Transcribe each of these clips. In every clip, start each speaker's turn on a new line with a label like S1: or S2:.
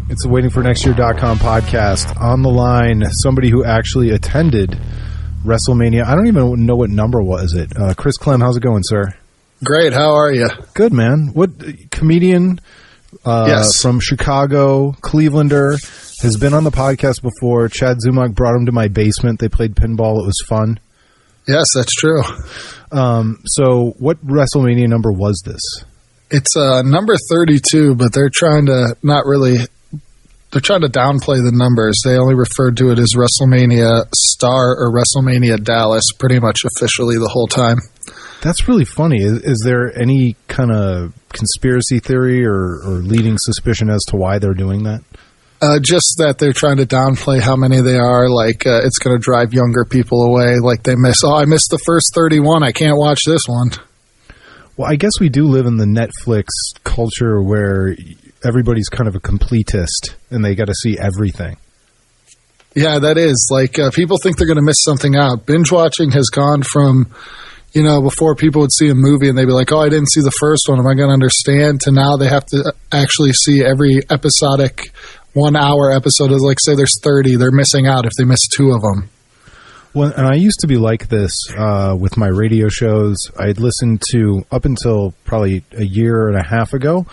S1: It's the waitingfornextyear.com podcast. On the line, somebody who actually attended Wrestlemania. I don't even know what number was it. Chris Clem, how's it going, sir?
S2: Great. How are you?
S1: Good, man. What comedian
S2: Yes.
S1: from Chicago, Clevelander, has been on the podcast before. Chad Zumach brought him to my basement. They played pinball. It was fun.
S2: Yes, that's true.
S1: So what WrestleMania number was this?
S2: It's number 32, but they're trying to they're trying to downplay the numbers. They only referred to it as WrestleMania Star or WrestleMania Dallas pretty much officially the whole time.
S1: That's really funny. Is there any kind of conspiracy theory or leading suspicion as to why they're doing that?
S2: Just that they're trying to downplay how many they are. Like, it's going to drive younger people away. Like, I missed the first 31. I can't watch this one.
S1: Well, I guess we do live in the Netflix culture where everybody's kind of a completist and they got to see everything.
S2: Yeah, that is. Like, people think they're going to miss something out. Binge watching has gone from, before people would see a movie and they'd be like, oh, I didn't see the first one. Am I going to understand? To now they have to actually see every episodic 1 hour episode. Like, say there's 30. They're missing out if they miss 2 of them.
S1: Well, and I used to be like this with my radio shows. I'd listened to, up until probably a year and a half ago,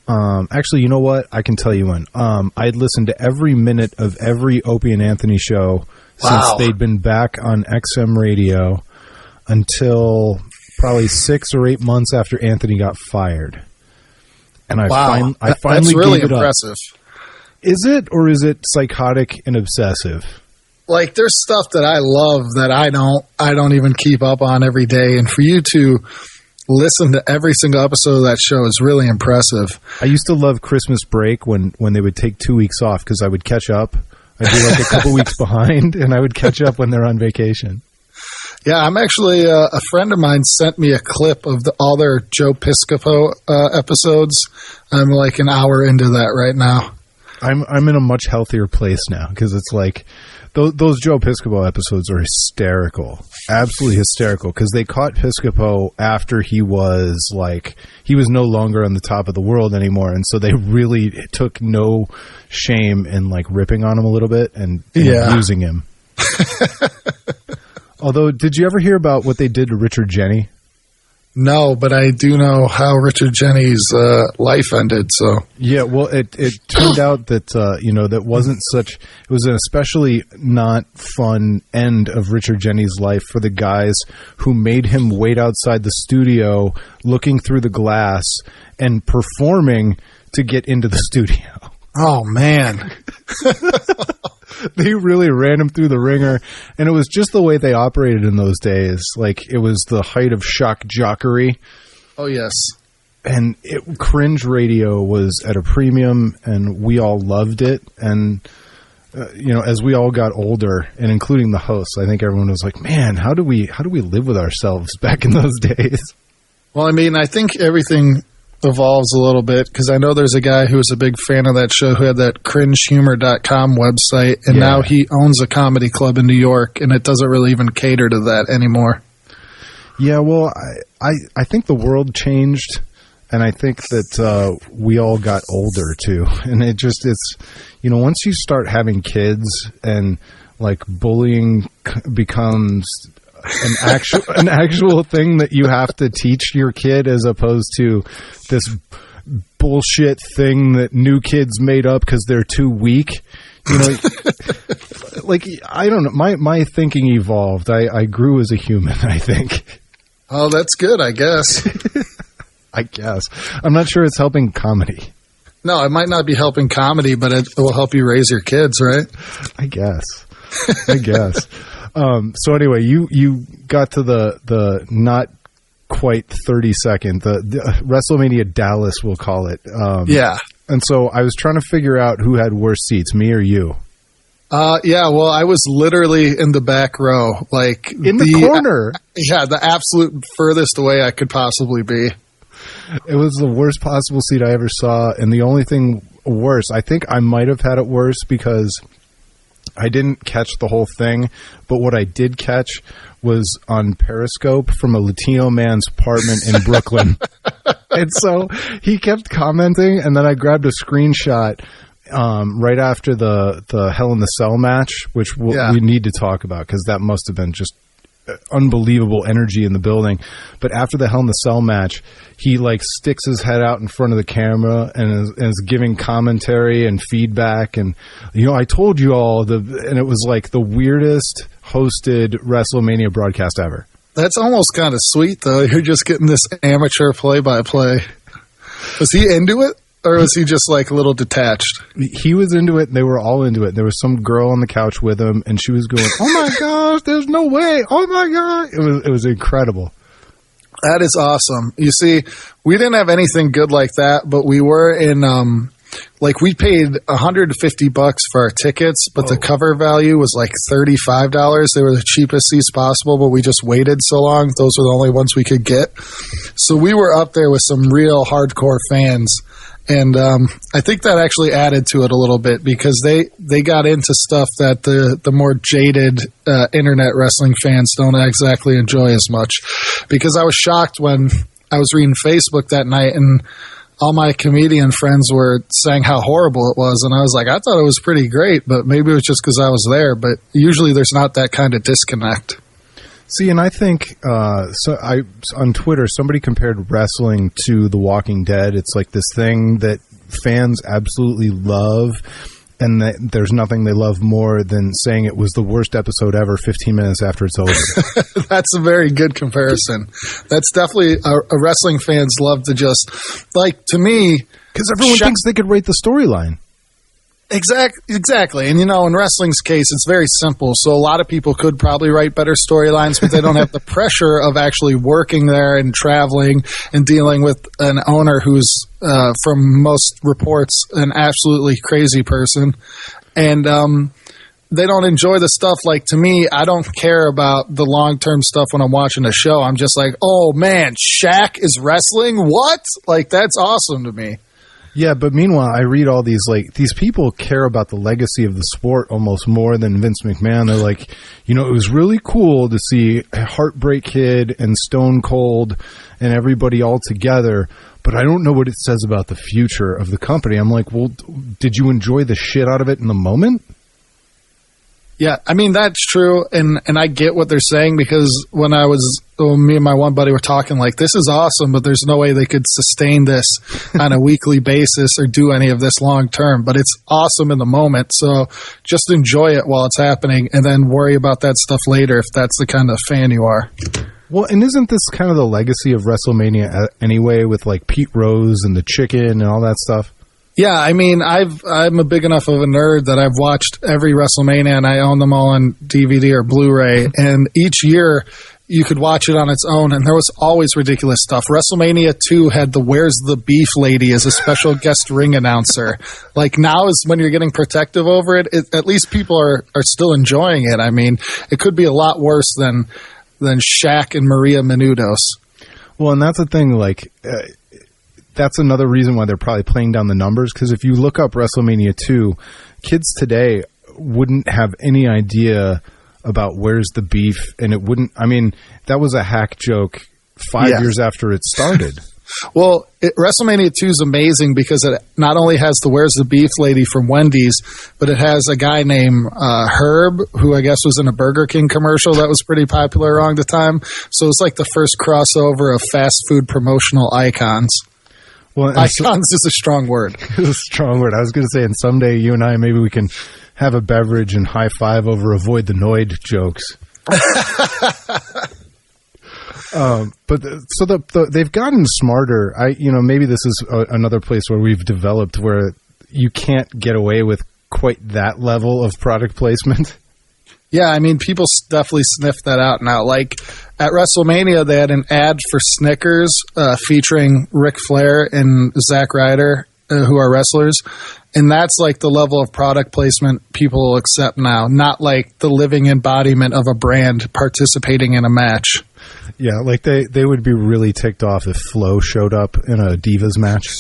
S1: actually, you know what? I can tell you when. I'd listened to every minute of every Opie and Anthony show since they'd been back on XM radio until probably 6 or 8 months after Anthony got fired. And I finally
S2: that's really
S1: gave it
S2: impressive.
S1: Up. Is it, or is it psychotic and obsessive?
S2: Like, there's stuff that I love that I don't even keep up on every day, and for you to listen to every single episode of that show is really impressive.
S1: I used to love Christmas break when they would take 2 weeks off because I would catch up. I'd be like a couple weeks behind, and I would catch up when they're on vacation.
S2: Yeah, I'm actually a friend of mine sent me a clip of all their Joe Piscopo episodes. I'm like an hour into that right now.
S1: I'm in a much healthier place now because it's like those Joe Piscopo episodes are hysterical, absolutely hysterical, because they caught Piscopo after he was no longer on the top of the world anymore, and so they really took no shame in like ripping on him a little bit and abusing him. Although, did you ever hear about what they did to Richard Jeni?
S2: No, but I do know how Richard Jeni's life ended. So
S1: yeah, well, it turned out that that wasn't such. It was an especially not fun end of Richard Jeni's life for the guys who made him wait outside the studio, looking through the glass and performing to get into the studio.
S2: Oh man.
S1: They really ran him through the ringer, and it was just the way they operated in those days. Like, it was the height of shock jockery.
S2: Oh, yes.
S1: And cringe radio was at a premium, and we all loved it. And, as we all got older, and including the hosts, I think everyone was like, man, how do we live with ourselves back in those days?
S2: Well, I mean, I think everything evolves a little bit, because I know there's a guy who was a big fan of that show who had that cringehumor.com website, and now he owns a comedy club in New York, and it doesn't really even cater to that anymore. Yeah,
S1: well, I think the world changed, and I think that we all got older too, and it's once you start having kids and like bullying becomes an actual thing that you have to teach your kid, as opposed to this bullshit thing that new kids made up because they're too weak. Like, I don't know. My thinking evolved. I grew as a human, I think.
S2: Oh, that's good, I guess.
S1: I guess. I'm not sure it's helping comedy.
S2: No, it might not be helping comedy, but it will help you raise your kids, right?
S1: I guess. So anyway, you got to the not quite 30-second, the WrestleMania Dallas, we'll call it.
S2: Yeah.
S1: And so I was trying to figure out who had worse seats, me or you.
S2: Yeah, well, I was literally in the back row, like
S1: in the corner.
S2: Yeah, the absolute furthest away I could possibly be.
S1: It was the worst possible seat I ever saw, and the only thing worse, I think I might have had it worse because I didn't catch the whole thing, but what I did catch was on Periscope from a Latino man's apartment in Brooklyn. And so he kept commenting, and then I grabbed a screenshot right after the Hell in the Cell match, which we need to talk about because that must have been just unbelievable energy in the building. But after the Hell in the Cell match, he like sticks his head out in front of the camera and is giving commentary and feedback. And, you know, I told you all and it was like the weirdest hosted Wrestlemania broadcast ever.
S2: That's almost kind of sweet, though. You're just getting this amateur play-by-play. Was he into it, or was he just, like, a little detached?
S1: He was into it. They were all into it. There was some girl on the couch with him, and she was going, oh, my gosh, there's no way. Oh, my God. It was incredible.
S2: That is awesome. You see, we didn't have anything good like that, but we were in we paid $150 for our tickets, but the cover value was like $35. They were the cheapest seats possible, but we just waited so long. Those were the only ones we could get. So we were up there with some real hardcore fans. And I think that actually added to it a little bit because they got into stuff that the more jaded internet wrestling fans don't exactly enjoy as much. Because I was shocked when I was reading Facebook that night and all my comedian friends were saying how horrible it was. And I was like, I thought it was pretty great, but maybe it was just because I was there. But usually there's not that kind of disconnect.
S1: See, and I think on Twitter, somebody compared wrestling to The Walking Dead. It's like this thing that fans absolutely love, and that there's nothing they love more than saying it was the worst episode ever 15 minutes after it's over.
S2: That's a very good comparison. That's definitely a wrestling fans love to just, like, to me...
S1: Because everyone thinks they could rate the storyline.
S2: Exactly. And, you know, in wrestling's case, it's very simple. So a lot of people could probably write better storylines, but they don't have the pressure of actually working there and traveling and dealing with an owner who's, from most reports, an absolutely crazy person. And they don't enjoy the stuff. Like, to me, I don't care about the long-term stuff when I'm watching a show. I'm just like, oh, man, Shaq is wrestling? What? Like, that's awesome to me.
S1: Yeah, but meanwhile, I read all these, like, these people care about the legacy of the sport almost more than Vince McMahon. They're like, you know, it was really cool to see Heartbreak Kid and Stone Cold and everybody all together, but I don't know what it says about the future of the company. I'm like, well, did you enjoy the shit out of it in the moment?
S2: Yeah, I mean, that's true, and I get what they're saying because when me and my one buddy were talking, like, this is awesome, but there's no way they could sustain this on a weekly basis or do any of this long term, but it's awesome in the moment, so just enjoy it while it's happening and then worry about that stuff later if that's the kind of fan you are.
S1: Well, and isn't this kind of the legacy of WrestleMania anyway with, like, Pete Rose and the chicken and all that stuff?
S2: Yeah, I mean, I'm a big enough of a nerd that I've watched every WrestleMania and I own them all on DVD or Blu-ray. And each year you could watch it on its own, and there was always ridiculous stuff. WrestleMania 2 had the Where's the Beef lady as a special guest ring announcer. Like, now is when you're getting protective over it. At least people are still enjoying it. I mean, it could be a lot worse than Shaq and Maria Menounos.
S1: Well, and that's the thing, like... that's another reason why they're probably playing down the numbers, because if you look up WrestleMania 2, kids today wouldn't have any idea about Where's the Beef, and it wouldn't... I mean, that was a hack joke 5 years after it started.
S2: Well, WrestleMania 2 is amazing because it not only has the Where's the Beef lady from Wendy's, but it has a guy named Herb, who I guess was in a Burger King commercial that was pretty popular around the time. So it's like the first crossover of fast food promotional icons. Well, icons is a strong word.
S1: It's a strong word. I was going to say, and someday you and I, maybe we can have a beverage and high five over avoid the Noid jokes. They've gotten smarter. Maybe this is another place where we've developed where you can't get away with quite that level of product placement.
S2: Yeah, I mean, people definitely sniff that out now. Like, at WrestleMania, they had an ad for Snickers featuring Ric Flair and Zack Ryder, who are wrestlers. And that's like the level of product placement people will accept now, not like the living embodiment of a brand participating in a match.
S1: Yeah, like they would be really ticked off if Flo showed up in a Divas match.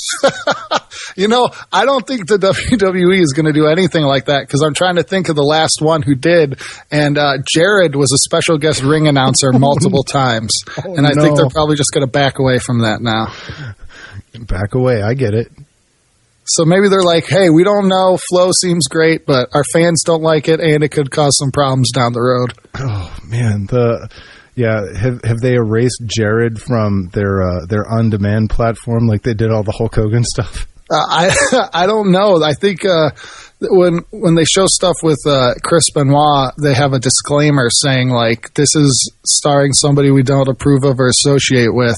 S2: I don't think the WWE is going to do anything like that because I'm trying to think of the last one who did, and Jared was a special guest ring announcer multiple times, and I think they're probably just going to back away from that now.
S1: Back away. I get it.
S2: So maybe they're like, hey, we don't know. Flow seems great, but our fans don't like it, and it could cause some problems down the road.
S1: Oh, man. Have they erased Jared from their on-demand platform like they did all the Hulk Hogan stuff?
S2: I don't know. I think when they show stuff with Chris Benoit, they have a disclaimer saying, like, this is starring somebody we don't approve of or associate with,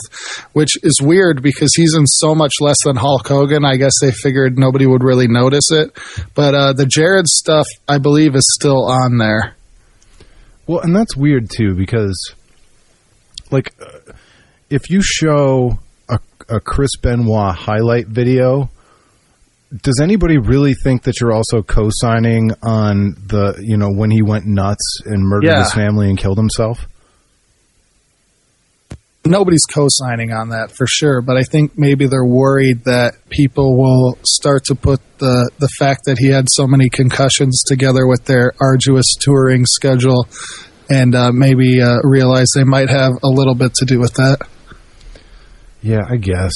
S2: which is weird because he's in so much less than Hulk Hogan. I guess they figured nobody would really notice it. But the Jared stuff, I believe, is still on there.
S1: Well, and that's weird, too, because, like, if you show a Chris Benoit highlight video, does anybody really think that you're also co-signing on the, when he went nuts and murdered his family and killed himself?
S2: Nobody's co-signing on that for sure, but I think maybe they're worried that people will start to put the fact that he had so many concussions together with their arduous touring schedule and maybe realize they might have a little bit to do with that.
S1: Yeah, I guess.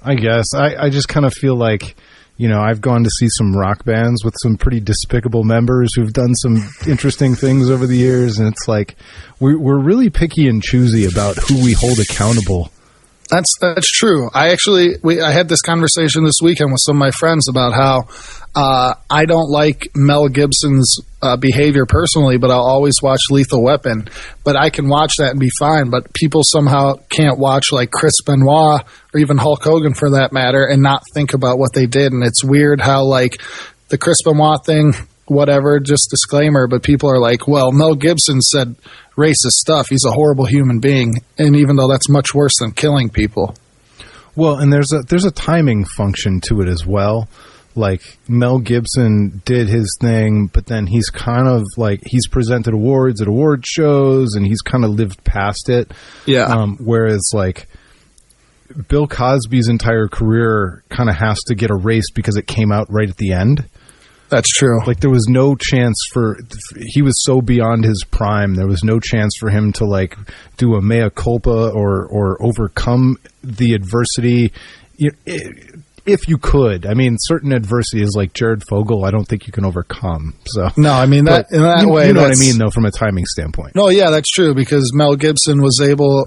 S1: I just kind of feel like, I've gone to see some rock bands with some pretty despicable members who've done some interesting things over the years, and it's like we're really picky and choosy about who we hold accountable.
S2: That's true. I had this conversation this weekend with some of my friends about how I don't like Mel Gibson's behavior personally, but I'll always watch Lethal Weapon. But I can watch that and be fine. But people somehow can't watch like Chris Benoit or even Hulk Hogan for that matter and not think about what they did. And it's weird how like the Chris Benoit thing, whatever, just disclaimer, but people are like, well, Mel Gibson said racist stuff. He's a horrible human being. And even though that's much worse than killing people.
S1: Well, and there's a timing function to it as well. Like Mel Gibson did his thing, but then he's kind of like he's presented awards at award shows and he's kind of lived past it.
S2: Yeah.
S1: Whereas like Bill Cosby's entire career kind of has to get erased because it came out right at the end.
S2: That's true.
S1: Like there was no chance he was so beyond his prime. There was no chance for him to like do a mea culpa or overcome the adversity. If you could. I mean, certain adversity is like Jared Fogle. I don't think you can overcome. So
S2: no, I mean that in that way.
S1: You know what I mean, though, from a timing standpoint.
S2: No, yeah, that's true because Mel Gibson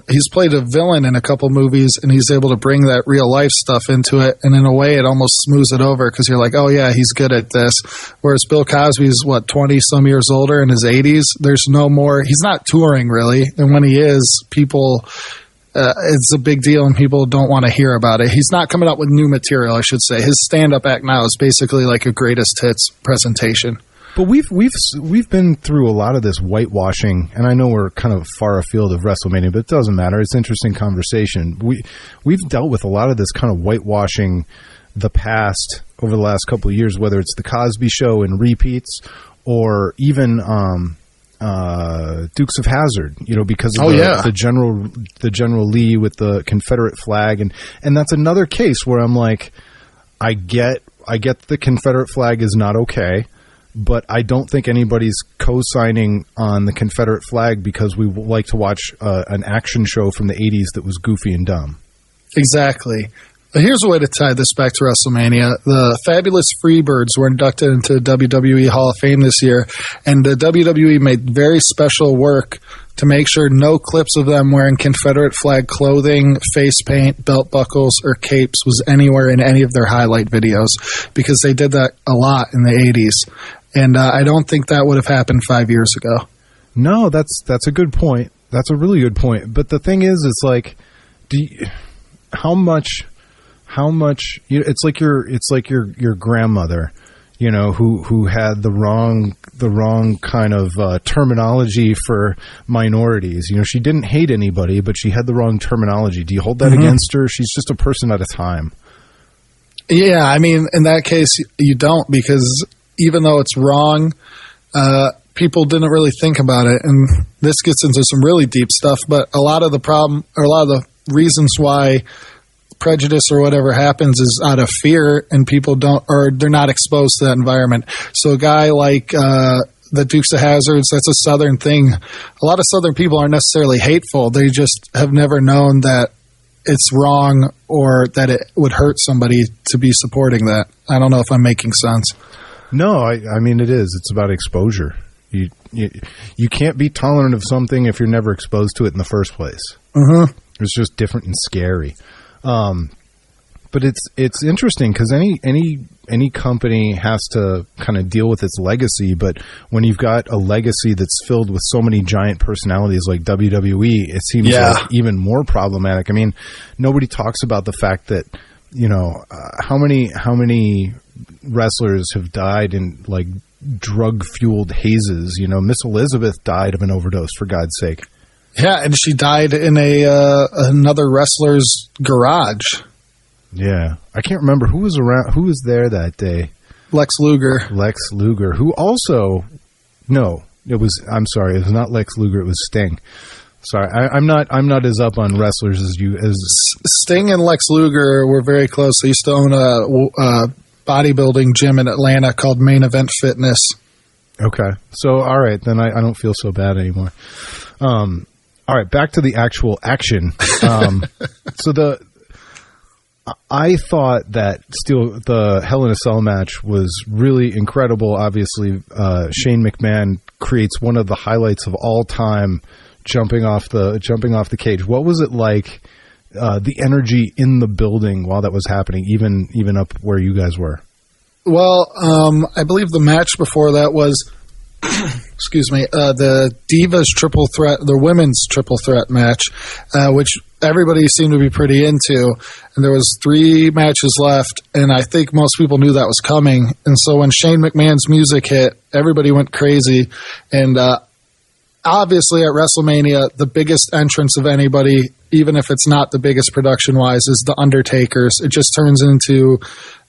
S2: he's played a villain in a couple movies, and he's able to bring that real life stuff into it, and in a way, it almost smooths it over because you're like, oh yeah, he's good at this. Whereas Bill Cosby's 20 some years older in his 80s. There's no more. He's not touring really, and when he is, people. It's a big deal and people don't want to hear about it. He's not coming up with new material, I should say. His stand-up act now is basically like a greatest hits presentation.
S1: But we've been through a lot of this whitewashing, and I know we're kind of far afield of WrestleMania, but it doesn't matter. It's an interesting conversation. We've dealt with a lot of this kind of whitewashing the past over the last couple of years, whether it's the Cosby Show and repeats or even Dukes of Hazzard, because of the General Lee with the Confederate flag, and that's another case where I'm like, I get the Confederate flag is not okay, but I don't think anybody's co-signing on the Confederate flag because we like to watch an action show from the 80s that was goofy and dumb. Exactly.
S2: Here's a way to tie this back to WrestleMania. The Fabulous Freebirds were inducted into WWE Hall of Fame this year, and the WWE made very special work to make sure no clips of them wearing Confederate flag clothing, face paint, belt buckles, or capes was anywhere in any of their highlight videos because they did that a lot in the 80s. And I don't think that would have happened 5 years ago.
S1: No, that's a good point. That's a really good point. But the thing is, it's like, how much it's like your grandmother, who had the wrong kind of terminology for minorities. She didn't hate anybody, but she had the wrong terminology. Do you hold that against her? She's just a person at a time.
S2: Yeah, I mean, in that case, you don't, because even though it's wrong, people didn't really think about it. And this gets into some really deep stuff, but a lot of the reasons why prejudice or whatever happens is out of fear, and people they're not exposed to that environment. So a guy like the Dukes of Hazzards, that's a Southern thing. A lot of Southern people aren't necessarily hateful. They just have never known that it's wrong or that it would hurt somebody to be supporting that. I don't know if I'm making sense.
S1: No, I mean, it is. It's about exposure. You can't be tolerant of something if you're never exposed to it in the first place.
S2: Mm-hmm.
S1: It's just different and scary. But it's interesting because any company has to kind of deal with its legacy. But when you've got a legacy that's filled with so many giant personalities like WWE, it seems like even more problematic. I mean, nobody talks about the fact that, how many wrestlers have died in like drug-fueled hazes. Miss Elizabeth died of an overdose, for God's sake.
S2: Yeah, and she died in another wrestler's garage.
S1: Yeah, I can't remember who was around. Who was there that day?
S2: Lex Luger,
S1: who also it was. I'm sorry, it was not Lex Luger. It was Sting. Sorry, I'm not as up on wrestlers as you. As
S2: Sting and Lex Luger were very close. They used to own a bodybuilding gym in Atlanta called Main Event Fitness. Okay,
S1: so all right, then I don't feel so bad anymore. All right, back to the actual action. I thought that the Hell in a Cell match was really incredible. Obviously, Shane McMahon creates one of the highlights of all time, jumping off the cage. What was it like? The energy in the building while that was happening, even up where you guys were.
S2: Well, I believe the match before that was, excuse me, the Divas Triple Threat, the women's Triple Threat match, which everybody seemed to be pretty into. And there was 3 matches left, and I think most people knew that was coming. And so when Shane McMahon's music hit, everybody went crazy. And obviously at WrestleMania, the biggest entrance of anybody, even if it's not the biggest production-wise, is The Undertaker's. It just turns into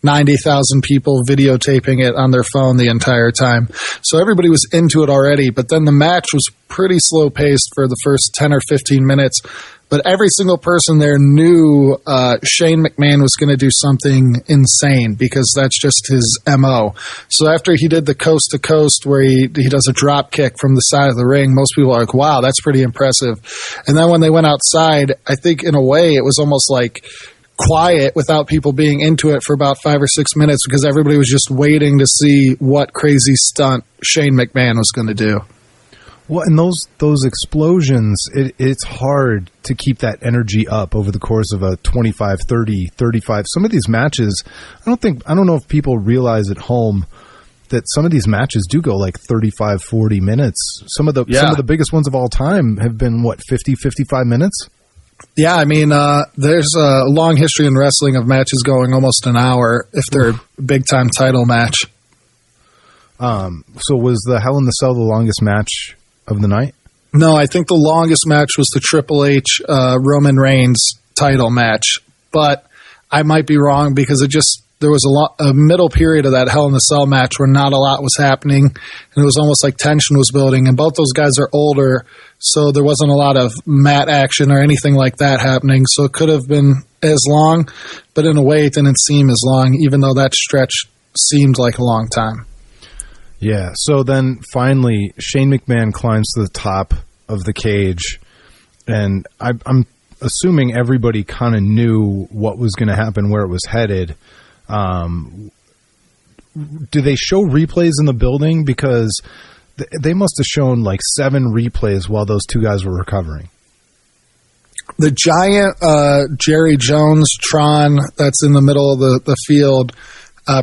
S2: 90,000 people videotaping it on their phone the entire time. So everybody was into it already, but then the match was pretty slow-paced for the first 10 or 15 minutes. But every single person there knew Shane McMahon was going to do something insane because that's just his MO. So after he did the coast to coast where he does a drop kick from the side of the ring, most people are like, wow, that's pretty impressive. And then when they went outside, I think in a way it was almost like quiet without people being into it for about 5 or 6 minutes because everybody was just waiting to see what crazy stunt Shane McMahon was going to do.
S1: Well, and those explosions, it's hard to keep that energy up over the course of a 25, 30, 35. Some of these matches, I don't know if people realize at home that some of these matches do go like 35, 40 minutes. Some of the biggest ones of all time have been, 50, 55 minutes?
S2: Yeah, I mean, there's a long history in wrestling of matches going almost an hour if they're a big-time title match.
S1: So was the Hell in the Cell the longest match of the night?
S2: No, I think the longest match was the Triple H Roman Reigns title match, but I might be wrong because there was a middle period of that Hell in the Cell match where not a lot was happening, and it was almost like tension was building, and both those guys are older, so there wasn't a lot of mat action or anything like that happening, so it could have been as long, but in a way it didn't seem as long, even though that stretch seemed like a long time.
S1: Yeah, so then finally Shane McMahon climbs to the top of the cage, and I'm assuming everybody kind of knew what was going to happen, where it was headed. Do they show replays in the building? Because they must have shown like 7 replays while those 2 guys were recovering.
S2: The giant Jerry Jones Tron that's in the middle of the field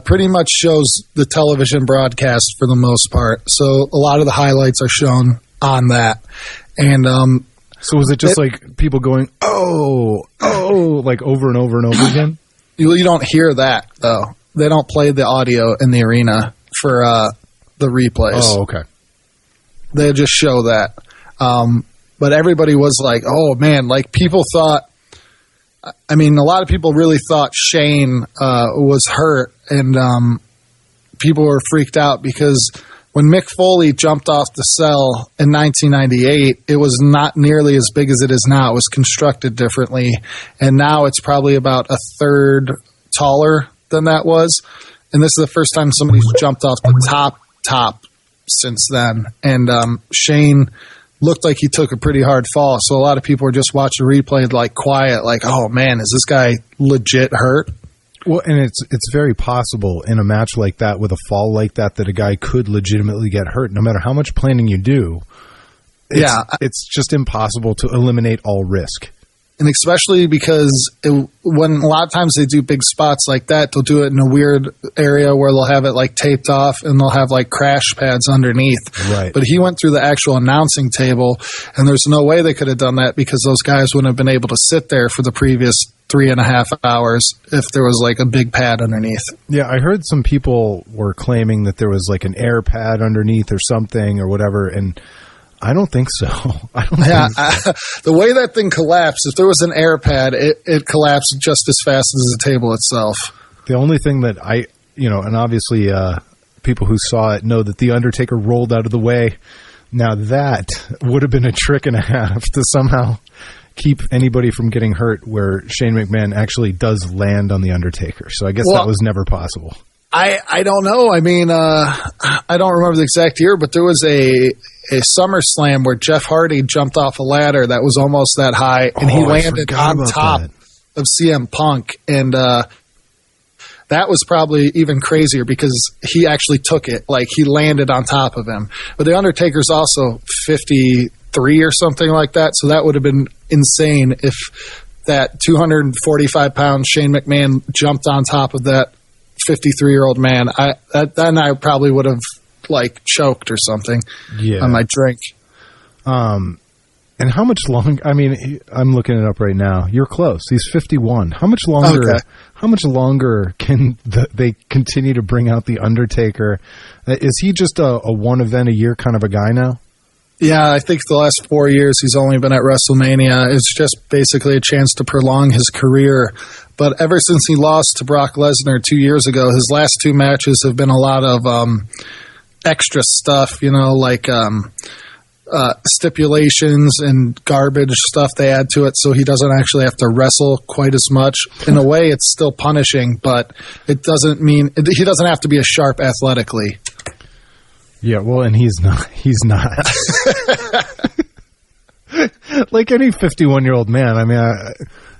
S2: pretty much shows the television broadcast for the most part. So a lot of the highlights are shown on that. And
S1: so was it just like people going, oh, like over and over and over again?
S2: You don't hear that, though. They don't play the audio in the arena for the replays.
S1: Oh, okay.
S2: They just show that. But everybody was like, oh, man, like people thought, I mean, a lot of people really thought Shane was hurt, and people were freaked out because when Mick Foley jumped off the cell in 1998, it was not nearly as big as it is now. It was constructed differently, and now it's probably about a third taller than that was. And this is the first time somebody's jumped off the top since then. And Shane looked like he took a pretty hard fall. So a lot of people were just watching the replay like quiet, like, oh man, is this guy legit hurt?
S1: Well, and it's very possible in a match like that with a fall like that a guy could legitimately get hurt no matter how much planning you do. It's just impossible to eliminate all risk.
S2: And especially because when a lot of times they do big spots like that, they'll do it in a weird area where they'll have it like taped off and they'll have like crash pads underneath.
S1: Right.
S2: But he went through the actual announcing table, and there's no way they could have done that because those guys wouldn't have been able to sit there for the previous 3.5 hours if there was like a big pad underneath.
S1: Yeah, I heard some people were claiming that there was like an air pad underneath or something or whatever, and I don't think so.
S2: The way that thing collapsed, if there was an air pad, it collapsed just as fast as the table itself.
S1: The only thing that and obviously people who saw it know that The Undertaker rolled out of the way. Now that would have been a trick and a half to somehow keep anybody from getting hurt, where Shane McMahon actually does land on The Undertaker. So I guess that was never possible.
S2: I don't know. I mean, I don't remember the exact year, but there was a SummerSlam where Jeff Hardy jumped off a ladder that was almost that high, and he landed on top of CM Punk. And that was probably even crazier because he actually took it. Like, he landed on top of him. But The Undertaker's also 53 or something like that, so that would have been insane if that 245-pound Shane McMahon jumped on top of that 53-year-old man. Then I probably would have like choked or something on my drink.
S1: And how much longer? I mean, I'm looking it up right now. You're close. He's 51. How much longer? Okay. How much longer can they continue to bring out The Undertaker? Is he just a one event a year kind of a guy now?
S2: Yeah, I think the last 4 years he's only been at WrestleMania. It's just basically a chance to prolong his career. But ever since he lost to Brock Lesnar 2 years ago, his last two matches have been a lot of extra stuff, like stipulations and garbage stuff they add to it, so he doesn't actually have to wrestle quite as much. In a way, it's still punishing, but it doesn't mean he doesn't have to be as sharp athletically.
S1: Yeah, well, and he's not. He's not. Like any 51-year-old man. I mean, I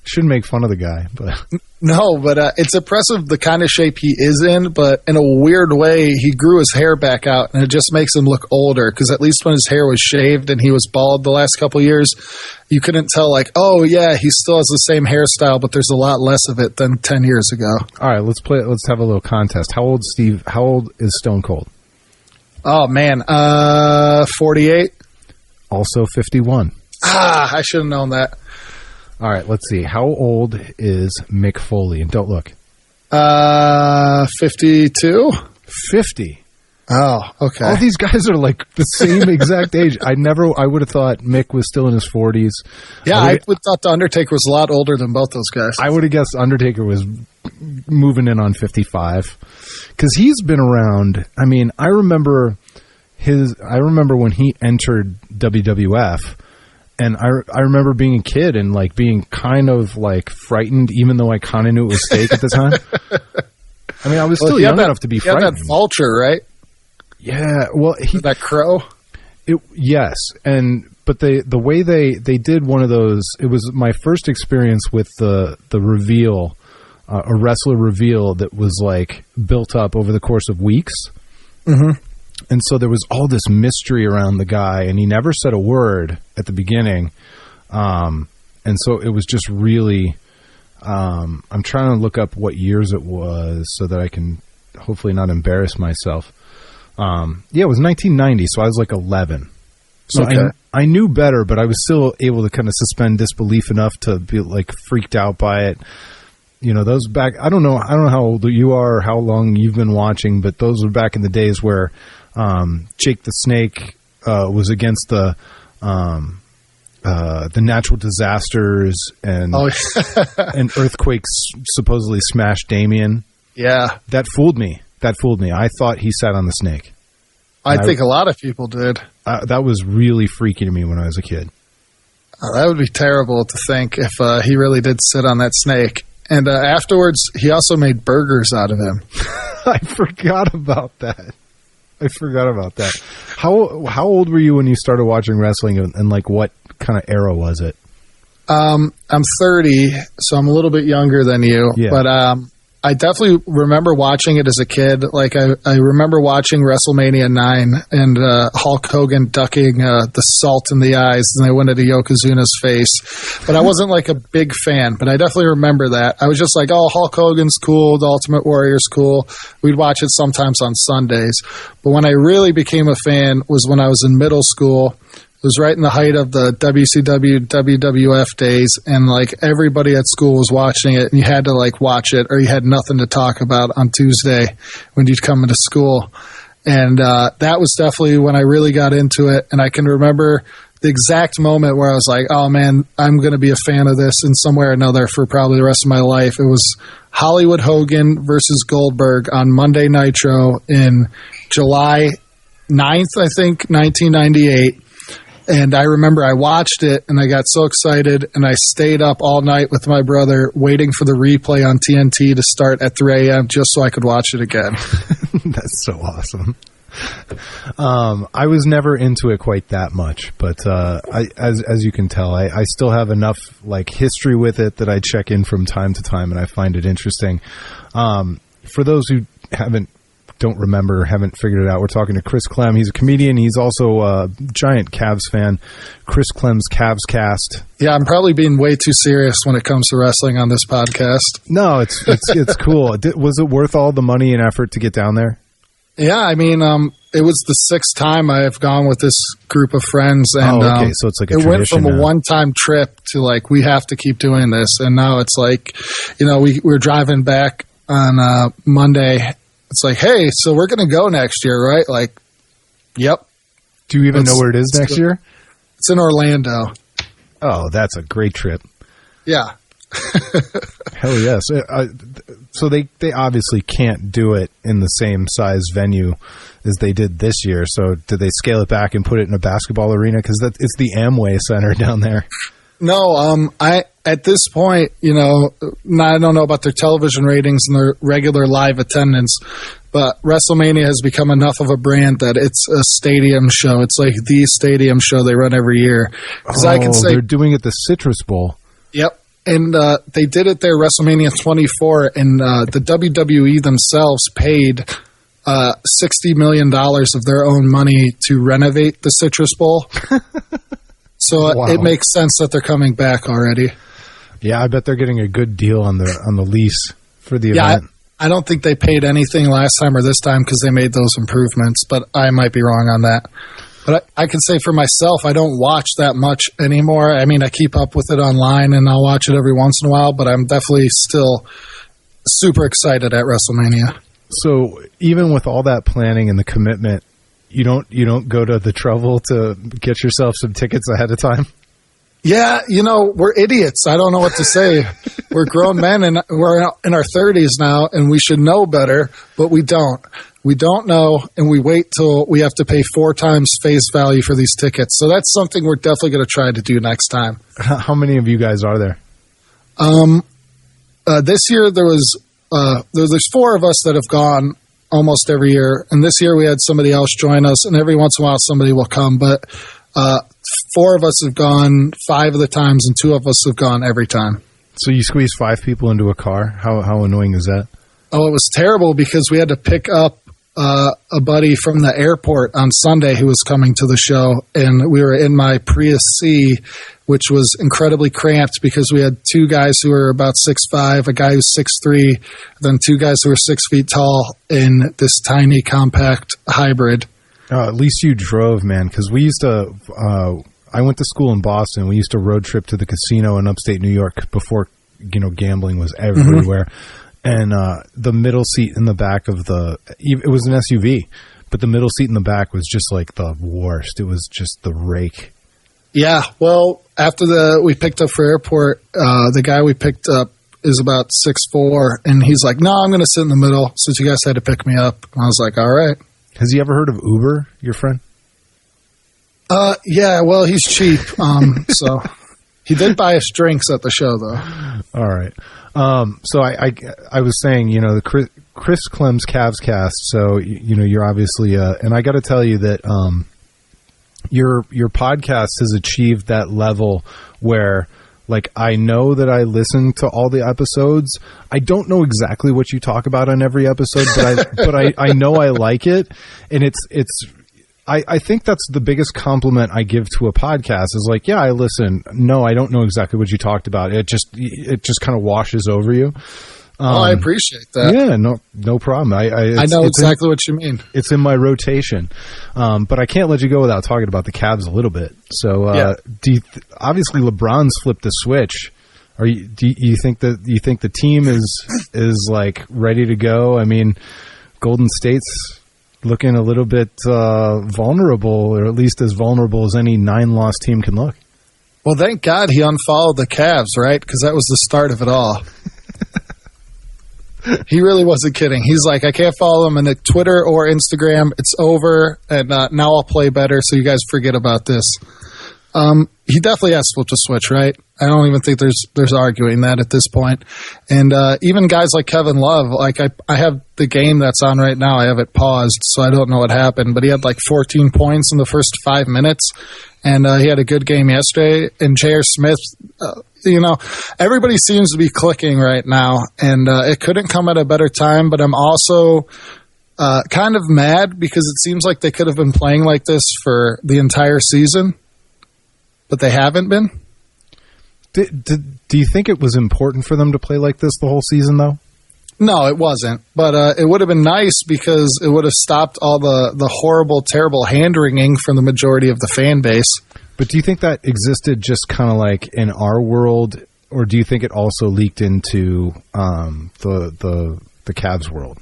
S1: shouldn't make fun of the guy, but
S2: no. But it's impressive the kind of shape he is in. But in a weird way, he grew his hair back out, and it just makes him look older. Because at least when his hair was shaved and he was bald the last couple of years, you couldn't tell. Like, oh yeah, he still has the same hairstyle, but there's a lot less of it than 10 years ago.
S1: All right, let's play. Let's have a little contest. How old is Stone Cold?
S2: Oh man, 48.
S1: Also 51.
S2: I should have known that.
S1: All right, let's see. How old is Mick Foley? And don't look.
S2: 52.
S1: 50.
S2: Oh, okay.
S1: All these guys are like the same exact age. I would have thought Mick was still in his 40s.
S2: Yeah, I would thought The Undertaker was a lot older than both those guys.
S1: I would have guessed Undertaker was moving in on 55. Because he's been around. I mean, I remember when he entered WWF, and I remember being a kid and like being kind of like frightened, even though I kind of knew it was fake at the time. I mean, I was still young enough to be frightened.
S2: That vulture, right?
S1: Yeah, well,
S2: that crow.
S1: Yes, but the way they did one of those. It was my first experience with the reveal. A wrestler reveal that was like built up over the course of weeks.
S2: Mm-hmm.
S1: And so there was all this mystery around the guy, and he never said a word at the beginning. And so it was just really, I'm trying to look up what years it was so that I can hopefully not embarrass myself. Yeah, it was 1990. So I was like 11. So okay. I knew better, but I was still able to kind of suspend disbelief enough to be like freaked out by it. Those back, I don't know how old you are or how long you've been watching, but those were back in the days where Jake the Snake was against the natural disasters and and earthquakes supposedly smashed Damien.
S2: Yeah.
S1: That fooled me. I thought he sat on the snake.
S2: I think a lot of people did.
S1: That was really freaky to me when I was a kid.
S2: That would be terrible to think if he really did sit on that snake. And afterwards, he also made burgers out of him.
S1: I forgot about that. I forgot about that. How old were you when you started watching wrestling, and like what kind of era was it?
S2: I'm 30, so I'm a little bit younger than you. Yeah. But I definitely remember watching it as a kid. Like I remember watching WrestleMania 9 and Hulk Hogan ducking the salt in the eyes, and they went into Yokozuna's face. But I wasn't like a big fan, but I definitely remember that. I was just like, oh, Hulk Hogan's cool, the Ultimate Warrior's cool. We'd watch it sometimes on Sundays. But when I really became a fan was when I was in middle school. It was right in the height of the WCW, WWF days, and like everybody at school was watching it, and you had to like watch it, or you had nothing to talk about on Tuesday when you'd come into school. And that was definitely when I really got into it. And I can remember the exact moment where I was like, oh man, I'm going to be a fan of this in some way or another for probably the rest of my life. It was Hollywood Hogan versus Goldberg on Monday Nitro in July 9th, I think, 1998. And I remember I watched it, and I got so excited, and I stayed up all night with my brother waiting for the replay on TNT to start at 3 a.m. just so I could watch it again.
S1: That's so awesome. I was never into it quite that much, but as you can tell, I still have enough like history with it that I check in from time to time, and I find it interesting. For those who don't remember, haven't figured it out, we're talking to Chris Clem. He's a comedian. He's also a giant Cavs fan. Chris Clem's Cavs Cast.
S2: Yeah, I'm probably being way too serious when it comes to wrestling on this podcast.
S1: No, it's cool. Was it worth all the money and effort to get down there?
S2: Yeah, I mean, it was the 6th time I have gone with this group of friends, and
S1: okay, so it's like a
S2: it went from a one-time trip to like we have to keep doing this, and now it's like, you know, we're driving back on Monday. It's like, hey, so we're going to go next year, right? Like, yep.
S1: Do you even know where it is next year?
S2: It's in Orlando.
S1: Oh, that's a great trip.
S2: Yeah.
S1: Hell yes. So they obviously can't do it in the same size venue as they did this year. So did they scale it back and put it in a basketball arena? Because it's the Amway Center down there.
S2: No, at this point, you know, I don't know about their television ratings and their regular live attendance, but WrestleMania has become enough of a brand that it's a stadium show. It's like the stadium show they run every year.
S1: I can say they're doing it the Citrus Bowl.
S2: Yep. And they did it there, WrestleMania 24, and the WWE themselves paid $60 million of their own money to renovate the Citrus Bowl. So wow. It makes sense that they're coming back already.
S1: Yeah, I bet they're getting a good deal on the lease for the event.
S2: I don't think they paid anything last time or this time because they made those improvements, but I might be wrong on that. But I can say for myself, I don't watch that much anymore. I mean, I keep up with it online, and I'll watch it every once in a while, but I'm definitely still super excited at WrestleMania.
S1: So even with all that planning and the commitment, you don't go to the trouble to get yourself some tickets ahead of time?
S2: Yeah, you know, we're idiots. I don't know what to say. We're grown men, and we're in our 30s now, and we should know better, but we don't. We don't know, and we wait till we have to pay 4 times face value for these tickets. So that's something we're definitely going to try to do next time.
S1: How many of you guys are there?
S2: This year there's 4 of us that have gone almost every year, and this year we had somebody else join us, and every once in a while somebody will come, but 4 of us have gone 5 of the times, and 2 of us have gone every time.
S1: So you squeeze 5 people into a car? How annoying is that? Oh,
S2: it was terrible because we had to pick up a buddy from the airport on Sunday who was coming to the show, and we were in my Prius C, which was incredibly cramped because we had 2 guys who were about 6'5", a guy who's 6'3", then 2 guys who were 6 feet tall in this tiny compact hybrid.
S1: At least you drove, man, because we used to I went to school in Boston. We used to road trip to the casino in upstate New York before, you know, gambling was everywhere. Mm-hmm. And the middle seat in the back of it was an SUV, but the middle seat in the back was just like the worst. It was just the rake. Yeah, well, after we picked up for airport, the guy we picked up is about 6'4", and he's like, no, I'm going to sit in the middle since you guys had to pick me up. And I was like, all right. Has he ever heard of Uber, your friend? Yeah, well, he's cheap, so he did buy us drinks at the show, though. All right. So I was saying, the Chris Clem's Cavs cast. So you're obviously, and I got to tell you that your podcast has achieved that level where, like, I know that I listen to all the episodes. I don't know exactly what you talk about on every episode, but I know I like it, and I think that's the biggest compliment I give to a podcast is like, yeah, I listen. No, I don't know exactly what you talked about. It just kind of washes over you.
S2: I appreciate that.
S1: Yeah, no problem. I
S2: know exactly what you mean.
S1: It's in my rotation, but I can't let you go without talking about the Cavs a little bit. So, obviously LeBron's flipped the switch. Do you think the team is like ready to go? I mean, Golden State's looking a little bit vulnerable, or at least as vulnerable as any 9-loss team can look.
S2: Well, thank God he unfollowed the Cavs, right? Because that was the start of it all. He really wasn't kidding. He's like, I can't follow him on Twitter or Instagram. It's over, and now I'll play better, so you guys forget about this. He definitely has flipped a switch, right? I don't even think there's arguing that at this point. And even guys like Kevin Love, like I have the game that's on right now. I have it paused, so I don't know what happened. But he had like 14 points in the first 5 minutes, and he had a good game yesterday. And J.R. Smith, everybody seems to be clicking right now, and it couldn't come at a better time. But I'm also kind of mad because it seems like they could have been playing like this for the entire season, but they haven't been.
S1: Do you think it was important for them to play like this the whole season, though?
S2: No, it wasn't. But it would have been nice because it would have stopped all the horrible, terrible hand-wringing from the majority of the fan base.
S1: But do you think that existed just kind of like in our world, or do you think it also leaked into the Cavs world?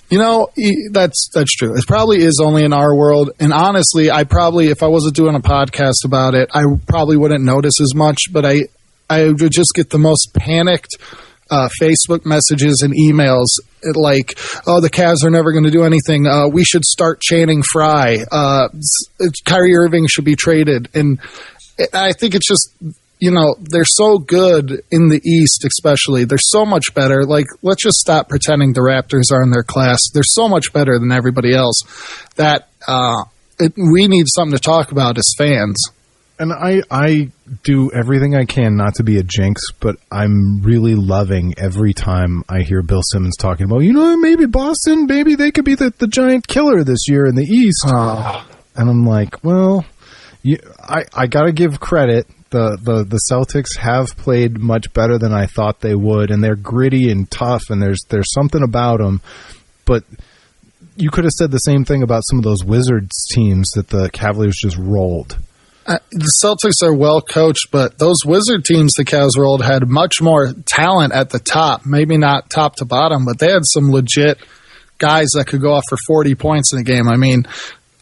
S1: That's true. It probably is only in our world. And honestly, if I wasn't doing a podcast about it, I probably wouldn't notice as much. But I would just get the most panicked Facebook messages and emails like, oh, the Cavs are never going to do anything. We should start chanting Fry. Kyrie Irving should be traded. And I think it's just, they're so good in the East, especially. They're so much better. Like, let's just stop pretending the Raptors are in their class. They're so much better than everybody else that we need something to talk about as fans. And I do everything I can not to be a jinx, but I'm really loving every time I hear Bill Simmons talking about, maybe Boston, maybe they could be the giant killer this year in the East. And I'm like, well, I got to give credit. The Celtics have played much better than I thought they would, and they're gritty and tough, and there's something about them. But you could have said the same thing about some of those Wizards teams that the Cavaliers just rolled.
S2: The Celtics are well coached, but those Wizard teams the Cavs rolled had much more talent at the top. Maybe not top to bottom, but they had some legit guys that could go off for 40 points in a game. I mean,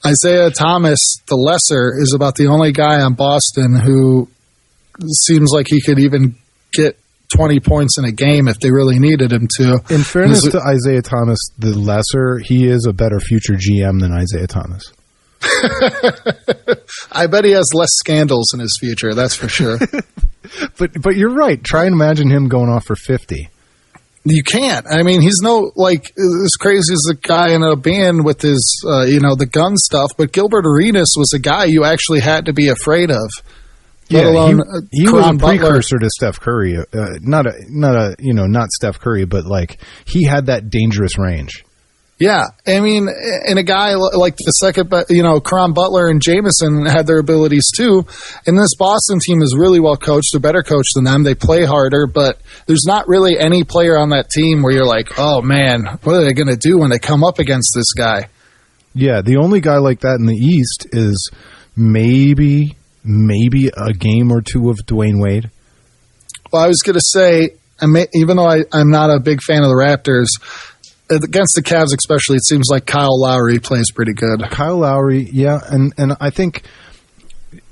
S2: Isaiah Thomas, the lesser, is about the only guy on Boston who seems like he could even get 20 points in a game if they really needed him to.
S1: In fairness to Isaiah Thomas, the lesser, he is a better future GM than Isaiah Thomas.
S2: I bet he has less scandals in his future, that's for sure.
S1: But you're right. Try and imagine him going off for 50.
S2: You can't. I mean, he's as crazy as the guy in a band with his, the gun stuff. But Gilbert Arenas was a guy you actually had to be afraid of. Let alone
S1: he was a precursor to Steph Curry. Not Steph Curry, but like he had that dangerous range.
S2: Yeah, I mean, and a guy like the second, Caron Butler and Jameson had their abilities too. And this Boston team is really well coached. They're better coached than them. They play harder, but there's not really any player on that team where you're like, oh man, what are they going to do when they come up against this guy?
S1: Yeah, the only guy like that in the East is maybe a game or two of Dwayne Wade.
S2: Well, I was going to say, even though I'm not a big fan of the Raptors, against the Cavs especially, it seems like Kyle Lowry plays pretty good.
S1: Kyle Lowry, yeah, and I think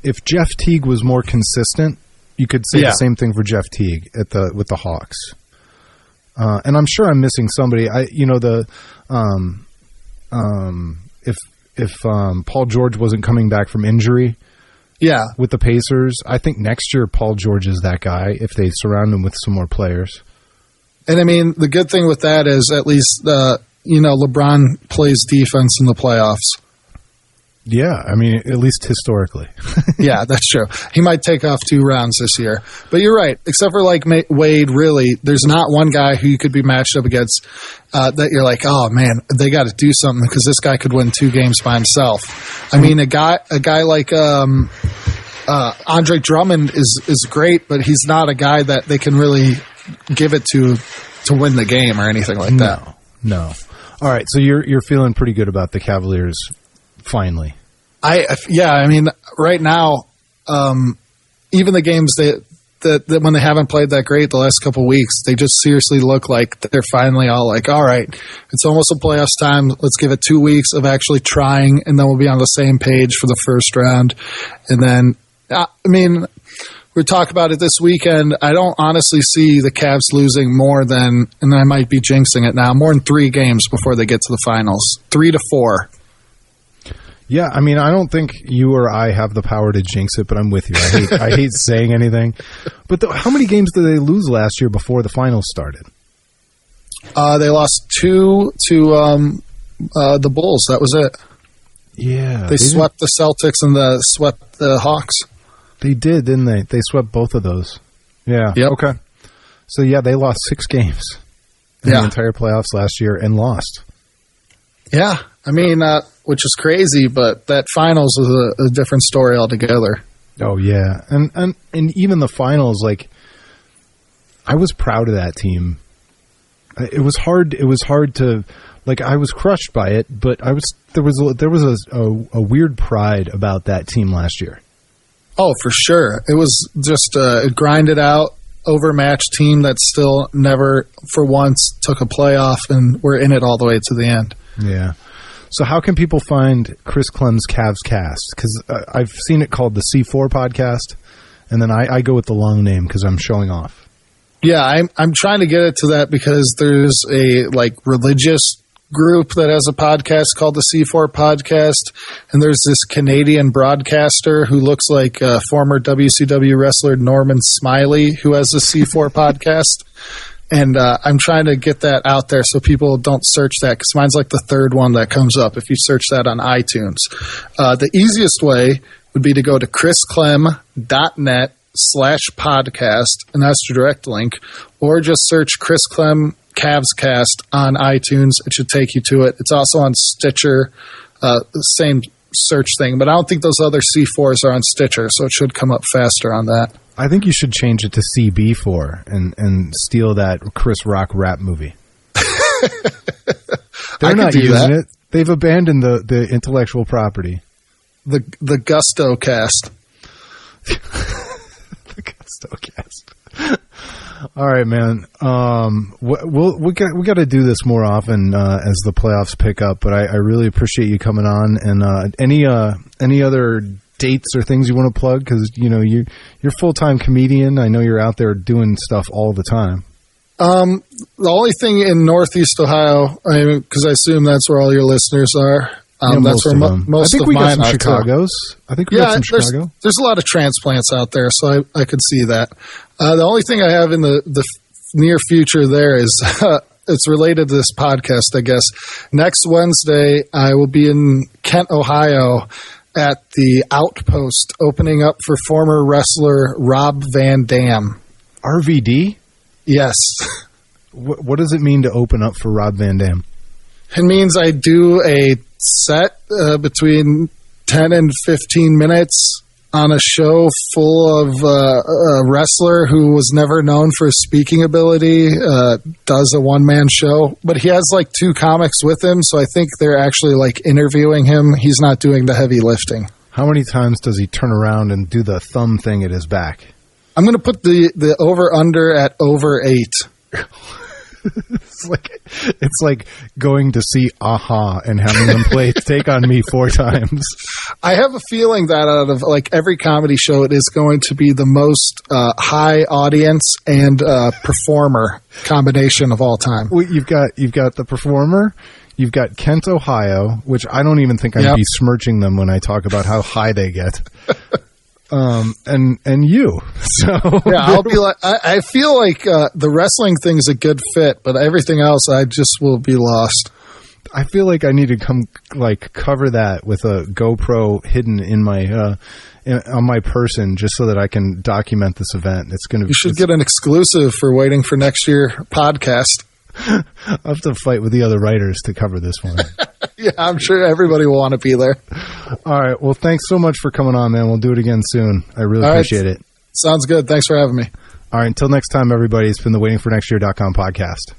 S1: if Jeff Teague was more consistent, you could say the same thing for Jeff Teague with the Hawks. And I'm sure I'm missing somebody. If Paul George wasn't coming back from injury, with the Pacers, I think next year Paul George is that guy if they surround him with some more players.
S2: And I mean, the good thing with that is at least, LeBron plays defense in the playoffs.
S1: Yeah, I mean, at least historically.
S2: Yeah, that's true. He might take off 2 rounds this year. But you're right. Except for like Wade, really, there's not one guy who you could be matched up against that you're like, oh man, they got to do something because this guy could win 2 games by himself. I mean, a guy like Andre Drummond is great, but he's not a guy that they can really give it to win the game or anything like that.
S1: No. All right, so you're feeling pretty good about the Cavaliers. Finally,
S2: I mean, right now, even the games that when they haven't played that great the last couple of weeks, they just seriously look like they're finally all like, all right, it's almost a playoffs time. Let's give it 2 weeks of actually trying, and then we'll be on the same page for the first round. And then, I mean, we talk about it this weekend. I don't honestly see the Cavs losing more than, and I might be jinxing it now, more than 3 games before they get to the finals, 3 to 4.
S1: Yeah, I mean, I don't think you or I have the power to jinx it, but I'm with you. I hate saying anything. But how many games did they lose last year before the finals started?
S2: They lost 2 to the Bulls. That was it.
S1: Yeah.
S2: They swept the Celtics and swept the Hawks.
S1: They did, didn't they? They swept both of those. Yeah.
S2: Yep.
S1: Okay. So, yeah, they lost 6 games in the entire playoffs last year and lost. Yeah.
S2: I mean, which is crazy, but that finals was a different story altogether.
S1: Oh yeah, and even the finals, like, I was proud of that team. It was hard. It was hard to, like, I was crushed by it, but there was a weird pride about that team last year.
S2: Oh, for sure. It was just a grinded out, overmatched team that still never, for once, took a playoff and were in it all the way to the end.
S1: Yeah. So how can people find Chris Clem's Cavs Cast? Because I've seen it called the C4 Podcast, and then I go with the long name because I'm showing off.
S2: Yeah, I'm trying to get it to that because there's a religious group that has a podcast called the C4 Podcast, and there's this Canadian broadcaster who looks like former WCW wrestler Norman Smiley who has the C4 Podcast. And I'm trying to get that out there so people don't search that because mine's like the 3rd one that comes up if you search that on iTunes. The easiest way would be to go to chrisclem.net/podcast, and that's the direct link, or just search Chris Clem Cavs Cast on iTunes. It should take you to it. It's also on Stitcher, the same search thing, but I don't think those other C4s are on Stitcher, so it should come up faster on that.
S1: I think you should change it to CB4 and steal that Chris Rock rap movie. They're not using it. They've abandoned the intellectual property.
S2: The Gusto Cast.
S1: The Gusto Cast. All right, man. We got to do this more often as the playoffs pick up. But I really appreciate you coming on. And any other dates or things you want to plug? Because you're a full-time comedian. I know you're out there doing stuff all the time.
S2: The only thing in Northeast Ohio, because I assume that's where all your listeners are. That's where most of mine are.
S1: I think we got some Chicagos. I think we got some Chicago.
S2: There's a lot of transplants out there, so I could see that. The only thing I have in the near future there is it's related to this podcast, I guess. Next Wednesday, I will be in Kent, Ohio, at the Outpost, opening up for former wrestler Rob Van Dam.
S1: RVD?
S2: Yes.
S1: What does it mean to open up for Rob Van Dam?
S2: It means I do a set between 10 and 15 minutes on a show full of a wrestler who was never known for his speaking ability, does a one-man show. But he has 2 comics with him, so I think they're actually interviewing him. He's not doing the heavy lifting.
S1: How many times does he turn around and do the thumb thing at his back?
S2: I'm going to put the over-under at over 8.
S1: It's like going to see Aha and having them play Take On Me 4 times.
S2: I have a feeling that out of every comedy show, it is going to be the most high audience and performer combination of all time.
S1: Well, you've got the performer, you've got Kent, Ohio, which I don't even think I'd be smirching them when I talk about how high they get. and you. So
S2: yeah, I'll be like, I feel like the wrestling thing is a good fit, but everything else, I just will be lost.
S1: I feel like I need to cover that with a GoPro hidden in my on my person, just so that I can document this event. It's going to.
S2: You should get an exclusive for Waiting for Next Year podcast.
S1: I'll have to fight with the other writers to cover this one.
S2: Yeah, I'm sure everybody will want to be there.
S1: All right. Well, thanks so much for coming on, man. We'll do it again soon. I really appreciate it.
S2: Sounds good. Thanks for having me.
S1: All right. Until next time, everybody. It's been the WaitingForNextYear.com podcast.